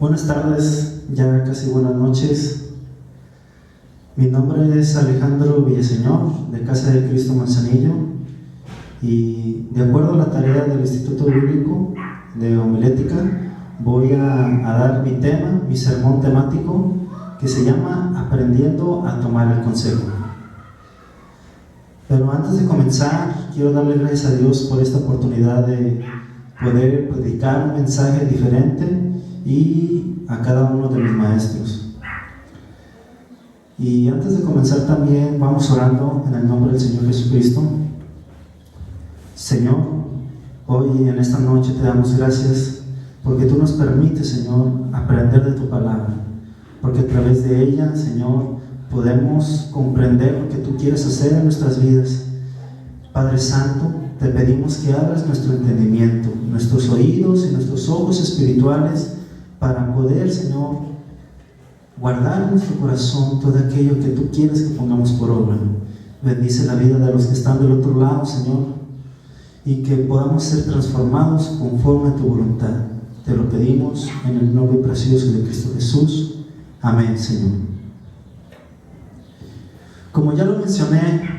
Buenas tardes, ya casi buenas noches. Mi nombre es Alejandro Villaseñor, de Casa de Cristo Manzanillo, y de acuerdo a la tarea del Instituto Bíblico de Homilética, voy a dar mi tema, mi sermón temático, que se llama Aprendiendo a tomar el consejo. Pero antes de comenzar, quiero darle gracias a Dios por esta oportunidad de poder predicar un mensaje diferente y a cada uno de mis maestros. Y antes de comenzar también vamos orando en el nombre del Señor Jesucristo. Señor, hoy en esta noche te damos gracias porque tú nos permites, Señor, aprender de tu palabra, porque a través de ella, Señor, podemos comprender lo que tú quieres hacer en nuestras vidas. Padre Santo, te pedimos que abras nuestro entendimiento, nuestros oídos y nuestros ojos espirituales para poder, Señor, guardar en nuestro corazón todo aquello que tú quieres que pongamos por obra. Bendice la vida de los que están del otro lado, Señor, y que podamos ser transformados conforme a tu voluntad. Te lo pedimos en el nombre precioso de Cristo Jesús. Amén, Señor. Como ya lo mencioné,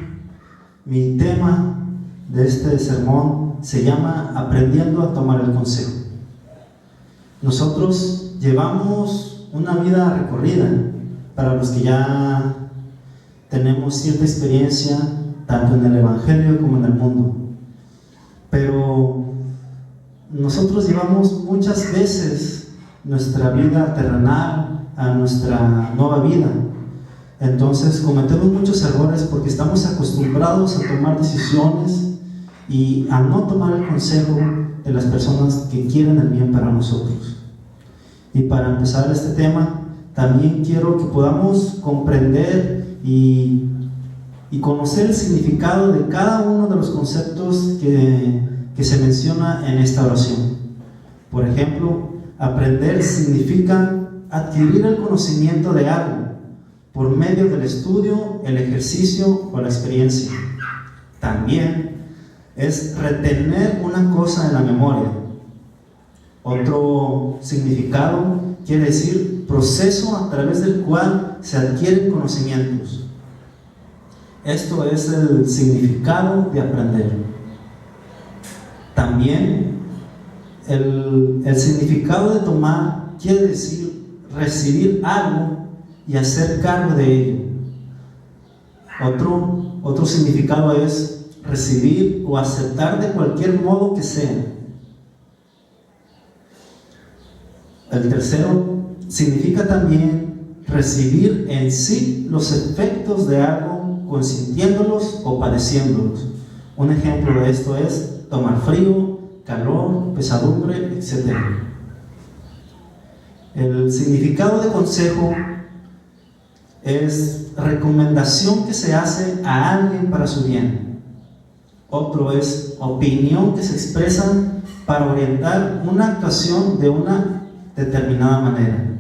mi tema de este sermón se llama Aprendiendo a tomar el consejo. Nosotros llevamos una vida recorrida, para los que ya tenemos cierta experiencia tanto en el Evangelio como en el mundo, pero nosotros llevamos muchas veces nuestra vida terrenal a nuestra nueva vida. Entonces cometemos muchos errores porque estamos acostumbrados a tomar decisiones y a no tomar el consejo de las personas que quieren el bien para nosotros. Y para empezar este tema, también quiero que podamos comprender y conocer el significado de cada uno de los conceptos que se menciona en esta oración. Por ejemplo, aprender significa adquirir el conocimiento de algo por medio del estudio, el ejercicio o la experiencia. También es retener una cosa en la memoria. Otro significado quiere decir proceso a través del cual se adquieren conocimientos. Esto es el significado de aprender. También el significado de tomar quiere decir recibir algo y hacer cargo de ello. Otro significado es recibir o aceptar de cualquier modo que sea. El tercero significa también recibir en sí los efectos de algo, consintiéndolos o padeciéndolos. Un ejemplo de esto es tomar frío, calor, pesadumbre, etc. El significado de consejo es recomendación que se hace a alguien para su bien. Otro es opinión que se expresa para orientar una actuación de una determinada manera.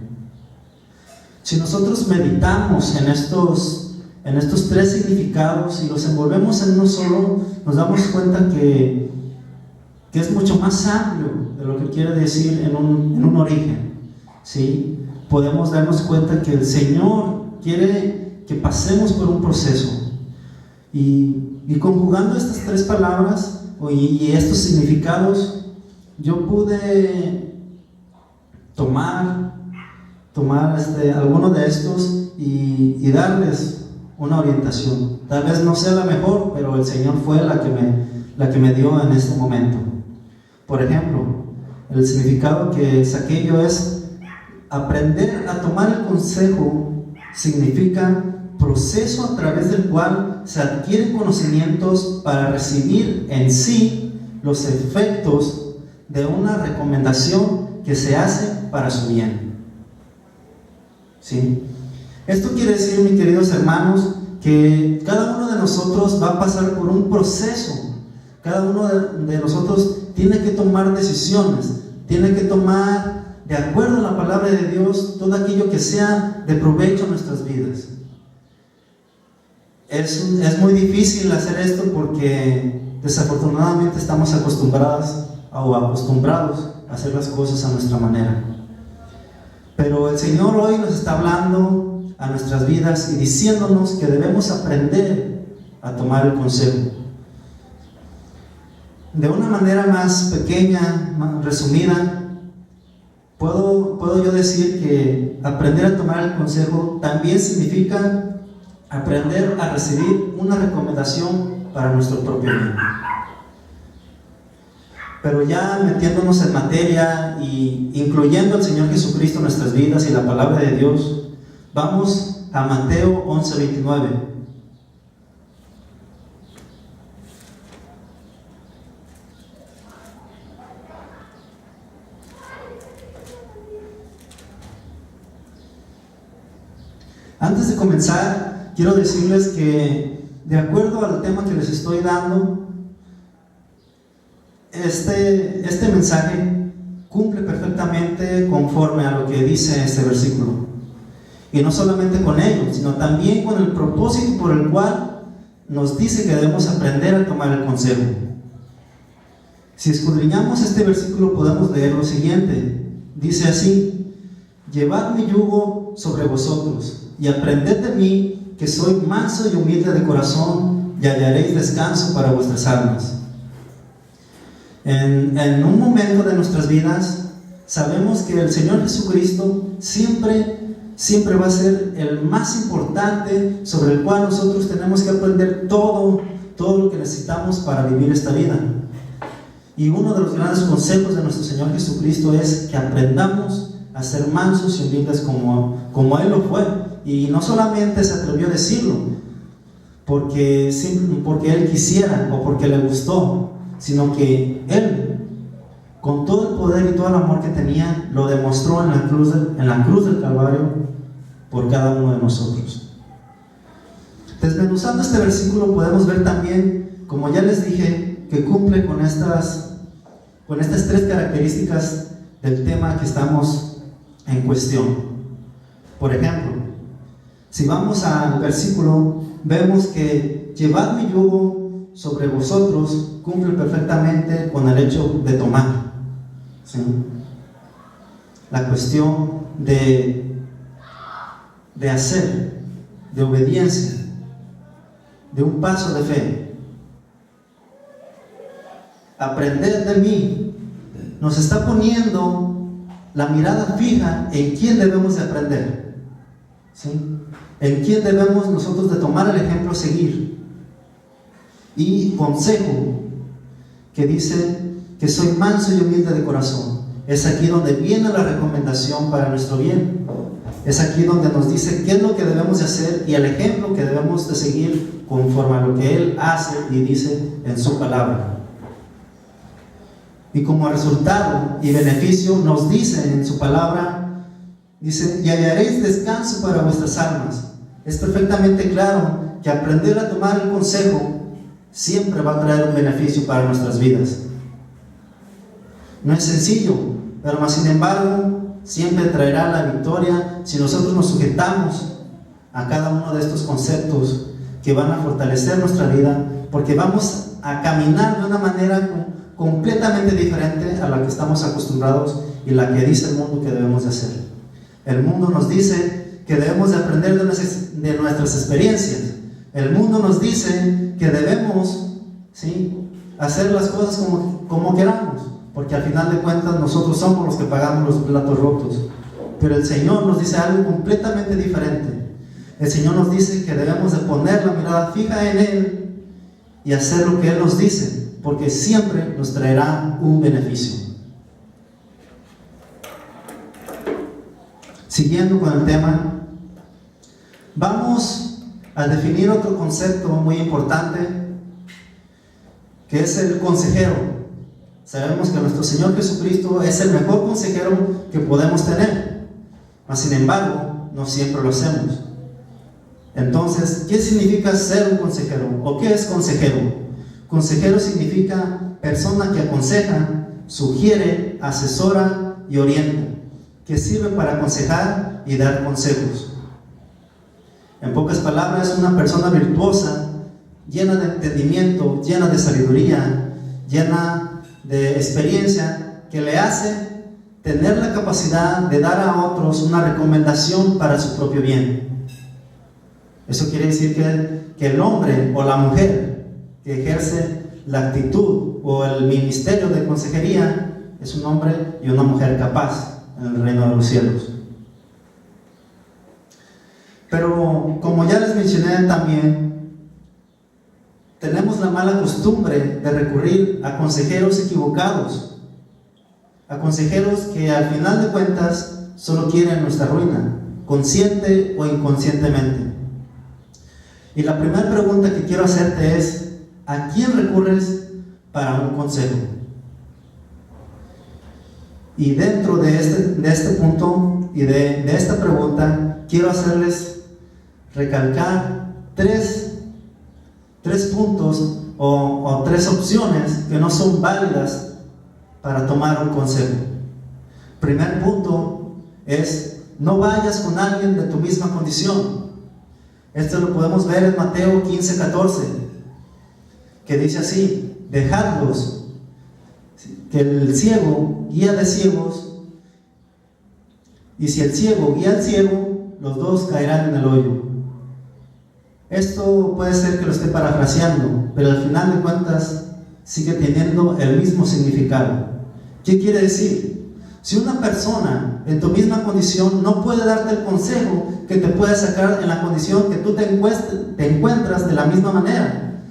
Si nosotros meditamos en estos tres significados y los envolvemos en uno solo, nos damos cuenta que es mucho más amplio de lo que quiere decir en un origen. ¿Sí? Podemos darnos cuenta que el Señor quiere que pasemos por un proceso, y conjugando estas tres palabras y estos significados, yo pude tomar alguno de estos y darles una orientación. Tal vez no sea la mejor, pero el Señor fue la que me dio en este momento. Por ejemplo, el significado que saqué yo es: aprender a tomar el consejo significa proceso a través del cual se adquieren conocimientos para recibir en sí los efectos de una recomendación que se hace para su bien. ¿Sí? Esto quiere decir, mis queridos hermanos, que cada uno de nosotros va a pasar por un proceso. Cada uno de nosotros tiene que tomar decisiones, tiene que tomar de acuerdo a la palabra de Dios todo aquello que sea de provecho en nuestras vidas. Es muy difícil hacer esto porque desafortunadamente estamos acostumbrados a hacer las cosas a nuestra manera. Pero el Señor hoy nos está hablando a nuestras vidas y diciéndonos que debemos aprender a tomar el consejo. De una manera más pequeña, más resumida, puedo yo decir que aprender a tomar el consejo también significa aprender a recibir una recomendación para nuestro propio bien. Pero ya metiéndonos en materia y incluyendo al Señor Jesucristo en nuestras vidas y la palabra de Dios, vamos a Mateo 11:29. Antes de comenzar, quiero decirles que de acuerdo al tema que les estoy dando, este mensaje cumple perfectamente conforme a lo que dice este versículo. Y no solamente con ello, sino también con el propósito por el cual nos dice que debemos aprender a tomar el consejo. Si escudriñamos este versículo podemos leer lo siguiente. Dice así: llevad mi yugo sobre vosotros y aprended de mí, que soy manso y humilde de corazón, y hallaréis descanso para vuestras almas. En un momento de nuestras vidas sabemos que el Señor Jesucristo siempre va a ser el más importante, sobre el cual nosotros tenemos que aprender todo lo que necesitamos para vivir esta vida. Y uno de los grandes consejos de nuestro Señor Jesucristo es que aprendamos a ser mansos y humildes como Él lo fue. Y no solamente se atrevió a decirlo porque Él quisiera o porque le gustó, sino que Él, con todo el poder y todo el amor que tenía, lo demostró en la cruz del Calvario por cada uno de nosotros. Desmenuzando este versículo podemos ver también, como ya les dije, que cumple con estas 3 características del tema que estamos en cuestión. Por ejemplo, si vamos al versículo, vemos que llevad mi yugo sobre vosotros cumple perfectamente con el hecho de tomar, ¿sí? La cuestión de hacer, de obediencia, de un paso de fe. Aprender de mí nos está poniendo la mirada fija en quién debemos de aprender, ¿sí? En quién debemos nosotros de tomar el ejemplo a seguir. Y consejo, que dice que soy manso y humilde de corazón. Es aquí donde viene la recomendación para nuestro bien. Es aquí donde nos dice qué es lo que debemos de hacer y el ejemplo que debemos de seguir conforme a lo que Él hace y dice en su palabra. Y como resultado y beneficio nos dice en su palabra, dice: y hallaréis descanso para vuestras almas. Es perfectamente claro que aprender a tomar el consejo siempre va a traer un beneficio para nuestras vidas. No es sencillo, pero más sin embargo siempre traerá la victoria si nosotros nos sujetamos a cada uno de estos conceptos que van a fortalecer nuestra vida, porque vamos a caminar de una manera completamente diferente a la que estamos acostumbrados y la que dice el mundo que debemos de hacer. El mundo nos dice que debemos de aprender de nuestras experiencias. El mundo nos dice que debemos, ¿sí?, hacer las cosas como queramos, porque al final de cuentas nosotros somos los que pagamos los platos rotos. Pero el Señor nos dice algo completamente diferente. El Señor nos dice que debemos de poner la mirada fija en Él y hacer lo que Él nos dice, porque siempre nos traerá un beneficio. Siguiendo con el tema, vamos a definir otro concepto muy importante, que es el consejero. Sabemos que nuestro Señor Jesucristo es el mejor consejero que podemos tener, mas sin embargo no siempre lo hacemos. Entonces, ¿qué significa ser un consejero? ¿O qué es consejero? Consejero significa persona que aconseja, sugiere, asesora y orienta, que sirve para aconsejar y dar consejos. En pocas palabras, es una persona virtuosa, llena de entendimiento, llena de sabiduría, llena de experiencia, que le hace tener la capacidad de dar a otros una recomendación para su propio bien. Eso quiere decir que el hombre o la mujer que ejerce la actitud o el ministerio de consejería es un hombre y una mujer capaz en el reino de los cielos. Pero como ya les mencioné también, tenemos la mala costumbre de recurrir a consejeros equivocados, a consejeros que al final de cuentas solo quieren nuestra ruina, consciente o inconscientemente. Y la primera pregunta que quiero hacerte es: ¿a quién recurres para un consejo? Y dentro de este punto y de esta pregunta, quiero hacerles recalcar tres puntos o tres opciones que no son válidas para tomar un consejo. Primer punto es: no vayas con alguien de tu misma condición. Esto lo podemos ver en Mateo 15:14, que dice así: dejadlos, que el ciego guía de ciegos, y si el ciego guía al ciego, los dos caerán en el hoyo. Esto puede ser que lo esté parafraseando, pero al final de cuentas sigue teniendo el mismo significado. ¿Qué quiere decir? Si una persona en tu misma condición no puede darte el consejo que te puede sacar en la condición que tú te encuentras de la misma manera,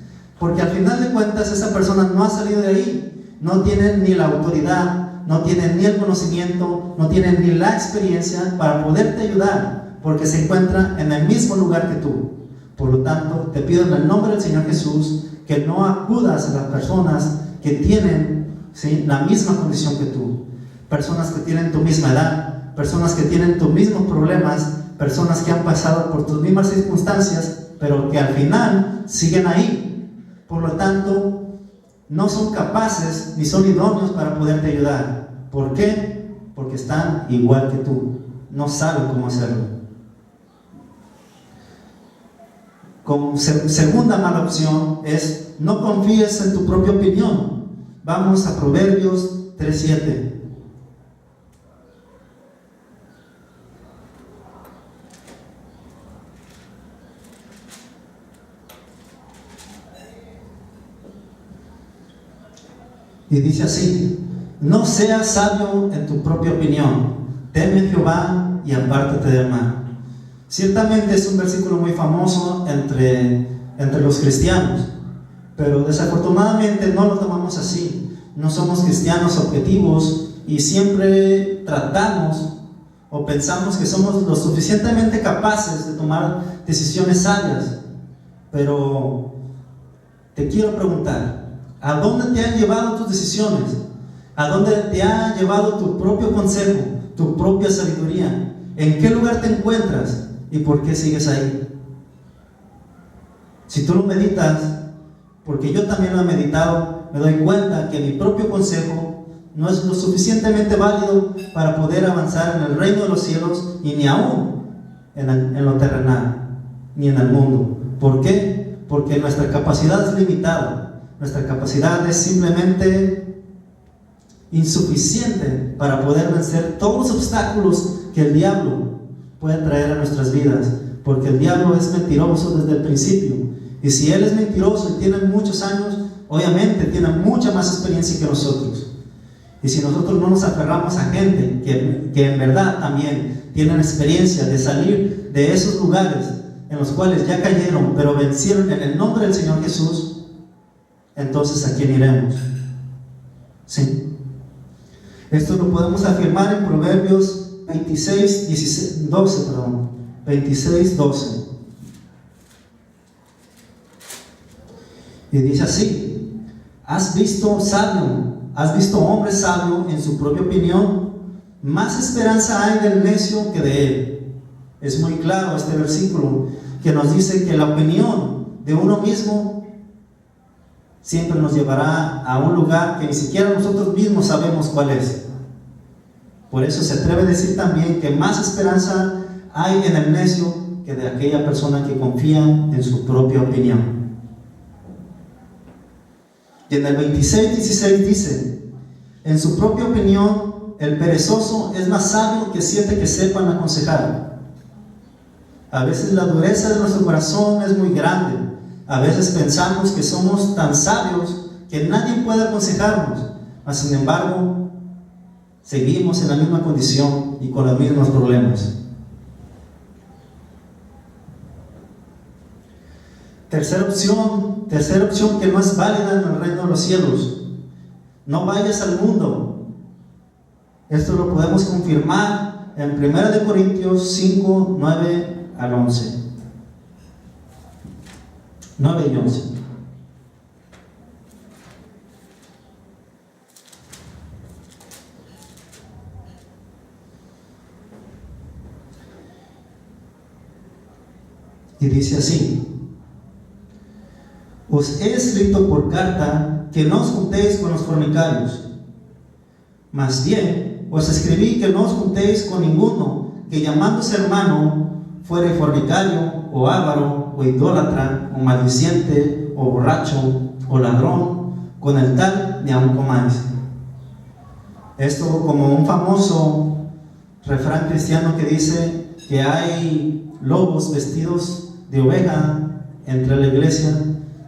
porque al final de cuentas esa persona no ha salido de ahí, no tiene ni la autoridad, no tiene ni el conocimiento, no tiene ni la experiencia para poderte ayudar, porque se encuentra en el mismo lugar que tú. Por lo tanto, te pido en el nombre del Señor Jesús que no acudas a las personas que tienen, ¿sí?, la misma condición que tú, personas que tienen tu misma edad, personas que tienen tus mismos problemas, personas que han pasado por tus mismas circunstancias, pero que al final siguen ahí. Por lo tanto, no son capaces ni son idóneos para poderte ayudar. ¿Por qué? Porque están igual que tú, no saben cómo hacerlo. Como segunda mala opción es: no confíes en tu propia opinión. Vamos a Proverbios 3:7. Y dice así: no seas sabio en tu propia opinión, teme a Jehová y apártate del mal. Ciertamente es un versículo muy famoso entre los cristianos, pero desafortunadamente no lo tomamos así. No somos cristianos objetivos y siempre tratamos o pensamos que somos lo suficientemente capaces de tomar decisiones sabias. Pero te quiero preguntar: ¿a dónde te han llevado tus decisiones? ¿A dónde te ha llevado tu propio consejo, tu propia sabiduría? ¿En qué lugar te encuentras? ¿Y por qué sigues ahí? Si tú lo meditas, porque yo también lo he meditado, me doy cuenta que mi propio consejo no es lo suficientemente válido para poder avanzar en el reino de los cielos y ni aún en lo terrenal, ni en el mundo. ¿Por qué? Porque nuestra capacidad es limitada. Nuestra capacidad es simplemente insuficiente para poder vencer todos los obstáculos que el diablo puede traer a nuestras vidas, porque el diablo es mentiroso desde el principio, y si él es mentiroso y tiene muchos años, obviamente tiene mucha más experiencia que nosotros. Y si nosotros no nos aferramos a gente que en verdad también tienen experiencia de salir de esos lugares en los cuales ya cayeron, pero vencieron en el nombre del Señor Jesús, entonces ¿a quién iremos? ¿Sí? Esto lo podemos afirmar en Proverbios 26:12. Y dice así: ¿Has visto hombre sabio en su propia opinión? Más esperanza hay del necio que de él. Es muy claro este versículo que nos dice que la opinión de uno mismo siempre nos llevará a un lugar que ni siquiera nosotros mismos sabemos cuál es. Por eso se atreve a decir también que más esperanza hay en el necio que de aquella persona que confía en su propia opinión. Y en el 26:16 dice: en su propia opinión el perezoso es más sabio que 7 que sepan aconsejar. A veces la dureza de nuestro corazón es muy grande. A veces pensamos que somos tan sabios que nadie puede aconsejarnos, mas sin embargo seguimos en la misma condición y con los mismos problemas. Tercera opción que no es válida en el reino de los cielos: no vayas al mundo. Esto lo podemos confirmar en 1 Corintios 5, 9 al 11. 9 y 11. Y dice así: os he escrito por carta que no os juntéis con los fornicarios. Más bien, os escribí que no os juntéis con ninguno que llamándose hermano fuere fornicario, o avaro, o idólatra, o maldiciente, o borracho, o ladrón, con el tal ni aun comáis. Esto como un famoso refrán cristiano que dice que hay lobos vestidos de oveja entre la iglesia.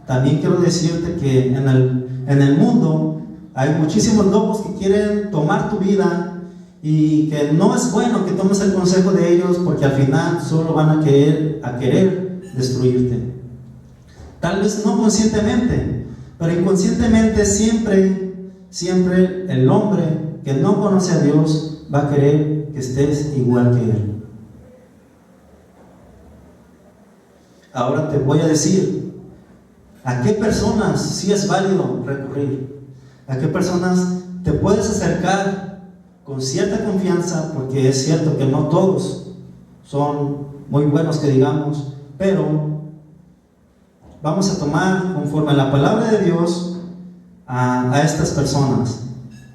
También quiero decirte que en el mundo hay muchísimos lobos que quieren tomar tu vida, y que no es bueno que tomes el consejo de ellos, porque al final solo van a querer destruirte. Tal vez no conscientemente, pero inconscientemente siempre el hombre que no conoce a Dios va a querer que estés igual que él. Ahora te voy a decir a qué personas sí es válido recurrir, a qué personas te puedes acercar con cierta confianza, porque es cierto que no todos son muy buenos que digamos, pero vamos a tomar conforme a la palabra de Dios a estas personas.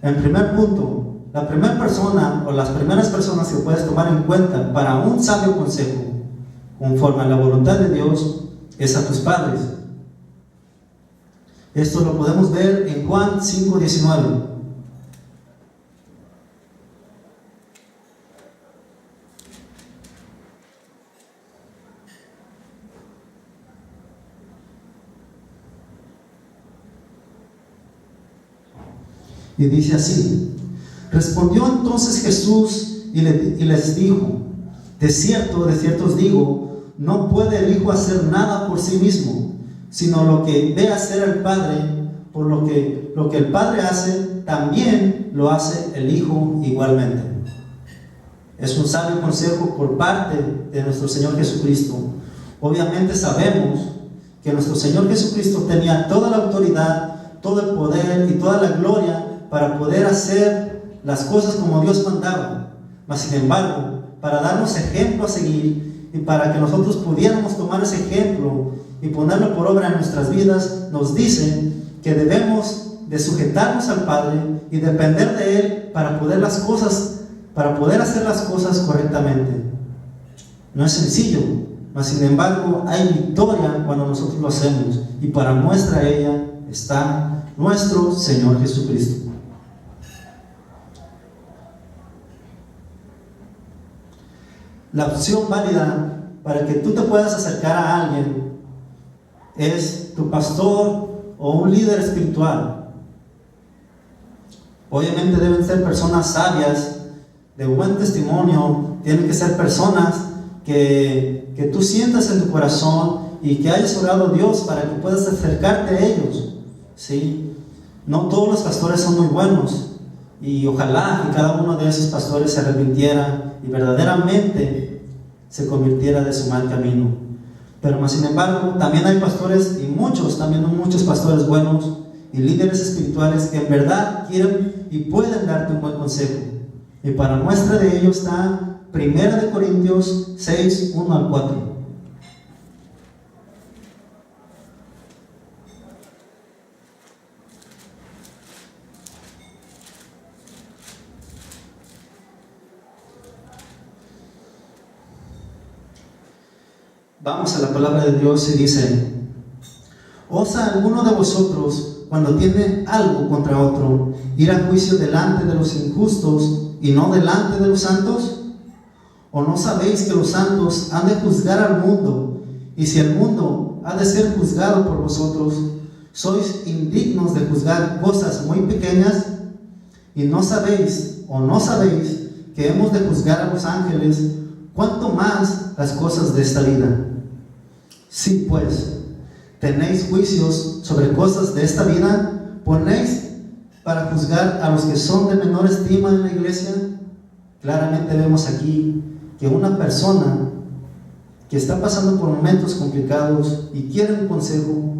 En primer punto, la primera persona o las primeras personas que puedes tomar en cuenta para un sabio consejo conforme a la voluntad de Dios es a tus padres. Esto lo podemos ver en Juan 5:19. Y dice así: respondió entonces Jesús y les dijo: de cierto os digo, no puede el Hijo hacer nada por sí mismo, sino lo que ve hacer el Padre, por lo que el Padre hace, también lo hace el Hijo igualmente. Es un sabio consejo por parte de nuestro Señor Jesucristo. Obviamente sabemos que nuestro Señor Jesucristo tenía toda la autoridad, todo el poder y toda la gloria para poder hacer las cosas como Dios mandaba. Mas sin embargo, para darnos ejemplo a seguir y para que nosotros pudiéramos tomar ese ejemplo y ponerlo por obra en nuestras vidas, nos dice que debemos de sujetarnos al Padre y depender de Él para poder hacer las cosas correctamente. No es sencillo, mas sin embargo hay victoria cuando nosotros lo hacemos, y para muestra ella está nuestro Señor Jesucristo. La opción válida para que tú te puedas acercar a alguien es tu pastor o un líder espiritual. Obviamente deben ser personas sabias, de buen testimonio, tienen que ser personas que tú sientas en tu corazón y que hayas orado a Dios para que puedas acercarte a ellos, ¿sí? No todos los pastores son muy buenos, y ojalá que cada uno de esos pastores se arrepintiera y verdaderamente se convirtiera de su mal camino. Pero más sin embargo, también hay pastores, y muchos pastores buenos y líderes espirituales que en verdad quieren y pueden darte un buen consejo. Y para muestra de ello está 1 Corintios 6, 1 al 4. Vamos a la palabra de Dios y dice: ¿osa alguno de vosotros, cuando tiene algo contra otro, ir a juicio delante de los injustos y no delante de los santos? ¿O no sabéis que los santos han de juzgar al mundo? Y si el mundo ha de ser juzgado por vosotros, ¿sois indignos de juzgar cosas muy pequeñas? ¿Y no sabéis que hemos de juzgar a los ángeles, cuánto más las cosas de esta vida? Si pues tenéis juicios sobre cosas de esta vida, ¿ponéis para juzgar a los que son de menor estima en la iglesia? Claramente vemos aquí que una persona que está pasando por momentos complicados y quiere un consejo,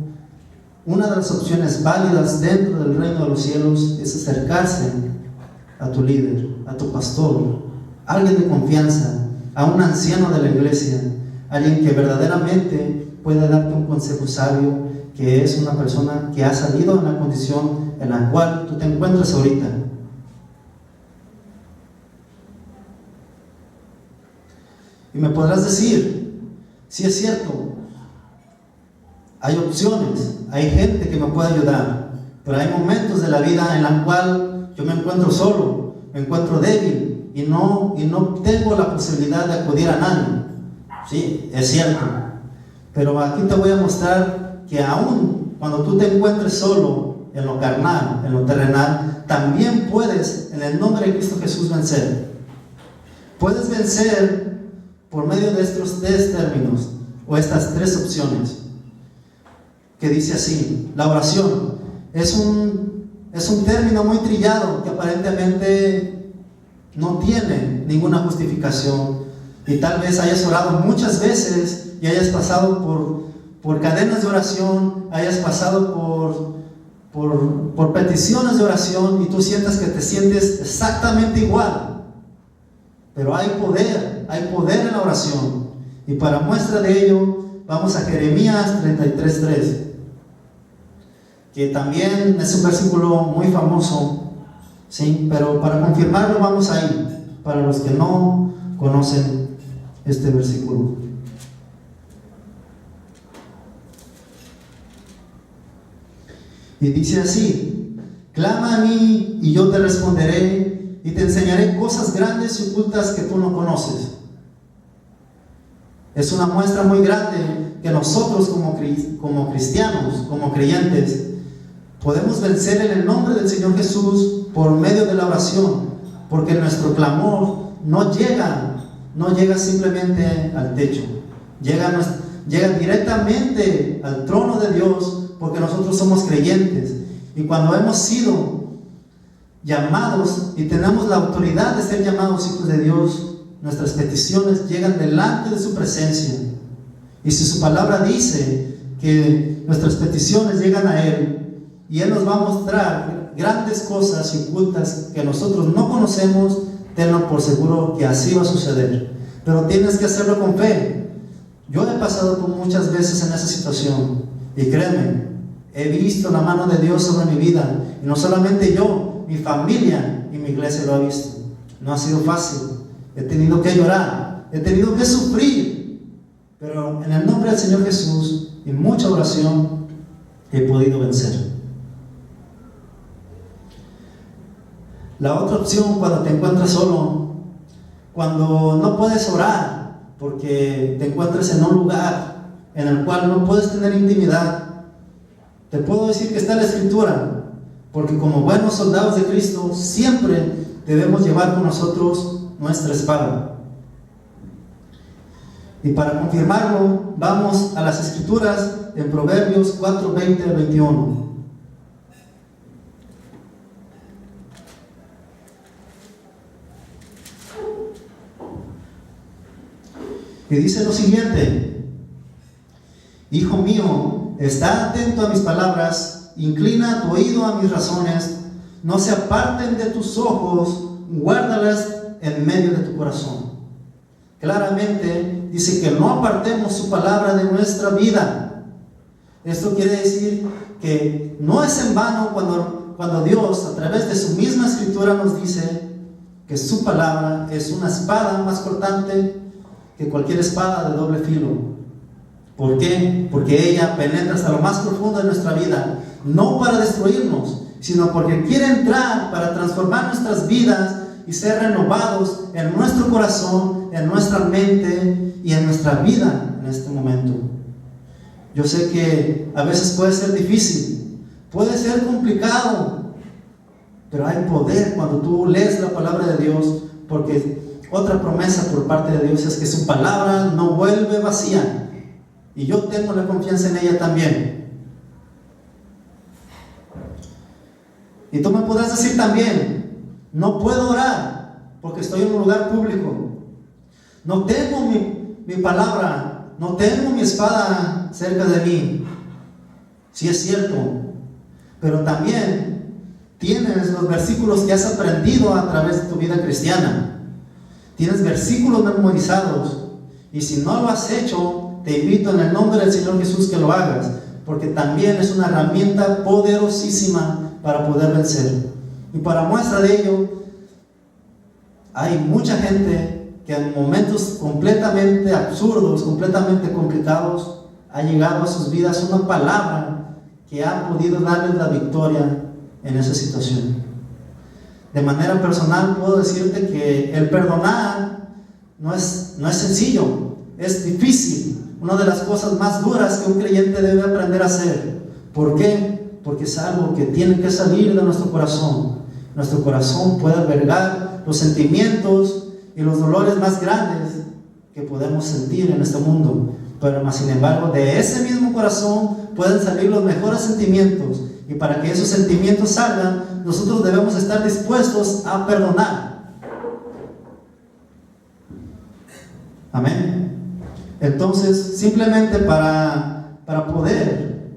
una de las opciones válidas dentro del reino de los cielos es acercarse a tu líder, a tu pastor, a alguien de confianza, a un anciano de la iglesia, alguien que verdaderamente puede darte un consejo sabio, que es una persona que ha salido de la condición en la cual tú te encuentras ahorita. Y me podrás decir, sí es cierto, hay opciones, hay gente que me puede ayudar, pero hay momentos de la vida en la cual yo me encuentro solo, me encuentro débil y no tengo la posibilidad de acudir a nadie. Sí, es cierto, pero aquí te voy a mostrar que aún cuando tú te encuentres solo en lo carnal, en lo terrenal, también puedes en el nombre de Cristo Jesús vencer. Puedes vencer por medio de estos tres términos o estas tres opciones, que dice así. La oración es un término muy trillado que aparentemente no tiene ninguna justificación, y tal vez hayas orado muchas veces y hayas pasado por cadenas de oración, hayas pasado por peticiones de oración y tú sientas que te sientes exactamente igual, pero hay poder en la oración. Y para muestra de ello vamos a Jeremías 33:3, que también es un versículo muy famoso, ¿sí? Pero para confirmarlo vamos ahí, para los que no conocen este versículo. Y dice así: clama a mí y yo te responderé y te enseñaré cosas grandes y ocultas que tú no conoces. Es una muestra muy grande que nosotros como cristianos, como creyentes, podemos vencer en el nombre del Señor Jesús por medio de la oración, porque nuestro clamor no llega simplemente al techo, llega directamente al trono de Dios, porque nosotros somos creyentes, y cuando hemos sido llamados y tenemos la autoridad de ser llamados hijos de Dios, nuestras peticiones llegan delante de su presencia. Y si su palabra dice que nuestras peticiones llegan a Él, y Él nos va a mostrar grandes cosas y ocultas que nosotros no conocemos, tenlo por seguro que así va a suceder. Pero tienes que hacerlo con fe. Yo he pasado por muchas veces en esa situación, y créeme, he visto la mano de Dios sobre mi vida, y no solamente yo, mi familia y mi iglesia lo ha visto. No ha sido fácil, he tenido que llorar, he tenido que sufrir, pero en el nombre del Señor Jesús y mucha oración he podido vencer. La otra opción, cuando te encuentras solo, cuando no puedes orar porque te encuentras en un lugar en el cual no puedes tener intimidad, te puedo decir que está la Escritura, porque como buenos soldados de Cristo siempre debemos llevar con nosotros nuestra espada. Y para confirmarlo, vamos a las Escrituras en Proverbios 4:20-21. Y dice lo siguiente: hijo mío, está atento a mis palabras, inclina tu oído a mis razones, no se aparten de tus ojos, guárdalas en medio de tu corazón. Claramente dice que no apartemos su palabra de nuestra vida. Esto quiere decir que no es en vano cuando Dios, a través de su misma Escritura, nos dice que su palabra es una espada más cortante que cualquier espada de doble filo. ¿Por qué? Porque ella penetra hasta lo más profundo de nuestra vida, no para destruirnos, sino porque quiere entrar para transformar nuestras vidas y ser renovados en nuestro corazón, en nuestra mente y en nuestra vida en este momento. Yo sé que a veces puede ser difícil, puede ser complicado, pero hay poder cuando tú lees la palabra de Dios, porque otra promesa por parte de Dios es que su palabra no vuelve vacía, y yo tengo la confianza en ella también. Y tú me podrás decir también: no puedo orar porque estoy en un lugar público, no tengo mi palabra, no tengo mi espada cerca de mí. Sí, es cierto, pero también tienes los versículos que has aprendido a través de tu vida cristiana. Tienes versículos memorizados, y si no lo has hecho, te invito en el nombre del Señor Jesús que lo hagas, porque también es una herramienta poderosísima para poder vencer. Y para muestra de ello, hay mucha gente que en momentos completamente absurdos, completamente complicados, ha llegado a sus vidas una palabra que ha podido darles la victoria en esa situación. De manera personal puedo decirte que el perdonar no es sencillo, es difícil. Una de las cosas más duras que un creyente debe aprender a hacer. ¿Por qué? Porque es algo que tiene que salir de nuestro corazón. Nuestro corazón puede albergar los sentimientos y los dolores más grandes que podemos sentir en este mundo. Pero más sin embargo, de ese mismo corazón pueden salir los mejores sentimientos. Y para que esos sentimientos salgan, nosotros debemos estar dispuestos a perdonar. Amén. Entonces, simplemente para poder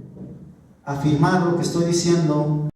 afirmar lo que estoy diciendo,